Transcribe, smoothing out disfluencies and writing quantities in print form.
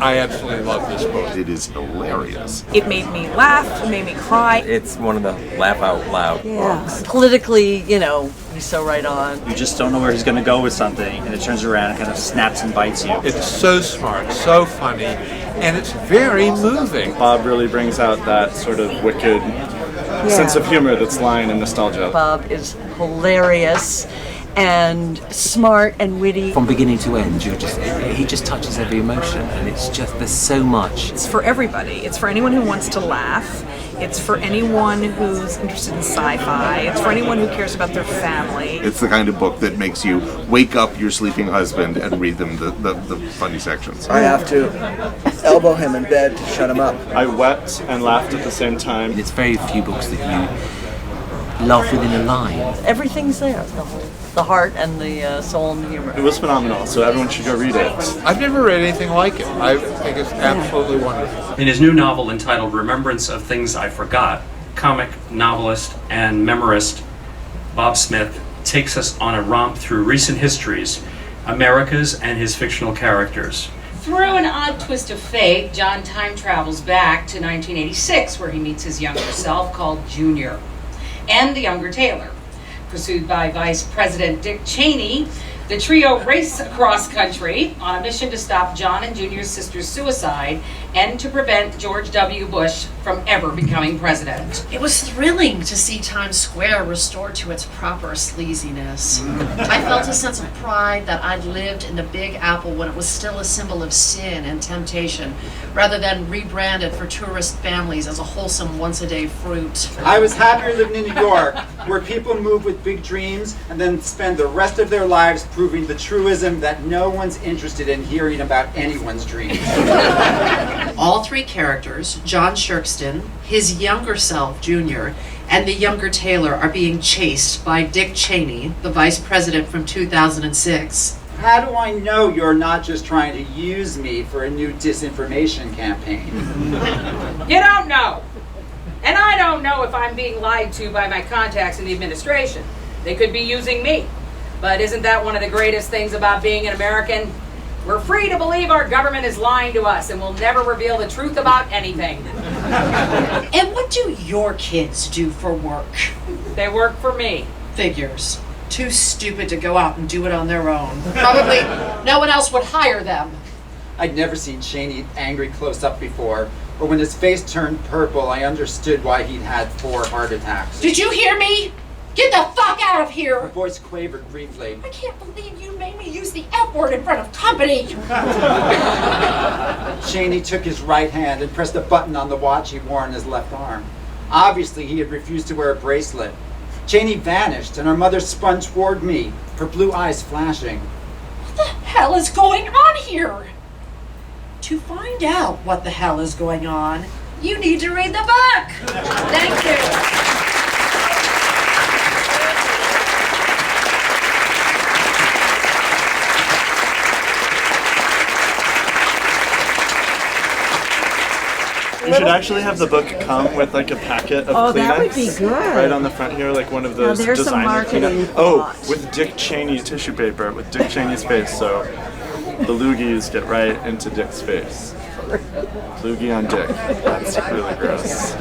I absolutely love this book. It is hilarious. It made me laugh, it made me cry. It's one of the laugh out loud books. Politically, he's so right on. You just don't know where he's going to go with something, and it turns around and kind of snaps and bites you. It's so smart, so funny, and it's very moving. Bob really brings out that sort of wicked sense of humor that's lying in nostalgia. Bob is hilarious and smart and witty. From beginning to end, he just touches every emotion, and there's so much. It's for everybody. It's for anyone who wants to laugh. It's for anyone who's interested in sci-fi. It's for anyone who cares about their family. It's the kind of book that makes you wake up your sleeping husband and read them the funny sections. I have to elbow him in bed to shut him up. I wept and laughed at the same time. There's very few books that you laugh within a line. Everything's there. The heart and the soul and the humor. It was phenomenal, so everyone should go read it. I've never read anything like it. I think it's absolutely wonderful. In his new novel entitled Remembrance of Things I Forgot, comic, novelist, and memorist Bob Smith takes us on a romp through recent histories, America's and his fictional characters. Through an odd twist of fate, John time travels back to 1986, where he meets his younger self called Junior, and the younger Taylor. Pursued by Vice President Dick Cheney, the trio race across country on a mission to stop John and Junior's sister's suicide and to prevent George W. Bush from ever becoming president. It was thrilling to see Times Square restored to its proper sleaziness. I felt a sense of pride that I'd lived in the Big Apple when it was still a symbol of sin and temptation, rather than rebranded for tourist families as a wholesome once-a-day fruit. I was happier living in New York, where people move with big dreams and then spend the rest of their lives proving the truism that no one's interested in hearing about anyone's dreams. All three characters, John Shirkston, his younger self, Junior, and the younger Taylor, are being chased by Dick Cheney, the vice president from 2006. How do I know you're not just trying to use me for a new disinformation campaign? You don't know. And I don't know if I'm being lied to by my contacts in the administration. They could be using me. But isn't that one of the greatest things about being an American? We're free to believe our government is lying to us and will never reveal the truth about anything. And what do your kids do for work? They work for me. Figures. Too stupid to go out and do it on their own. Probably no one else would hire them. I'd never seen Cheney angry close up before, but when his face turned purple, I understood why he'd had 4 heart attacks. Did you hear me? Get the fuck out of here! Her voice quavered briefly. I can't believe you made me use the F word in front of company! Cheney took his right hand and pressed a button on the watch he wore on his left arm. Obviously, he had refused to wear a bracelet. Cheney vanished, and our mother spun toward me, her blue eyes flashing. What the hell is going on here? To find out what the hell is going on, you need to read the book! Thank you. You should actually have the book come with like a packet of Kleenex. That would be good. Right on the front here, like one of those there's some designer marketing Kleenex. Oh, thought. with Dick Cheney tissue paper, with Dick Cheney's face, so the loogies get right into Dick's face. Loogie on Dick. That's really gross.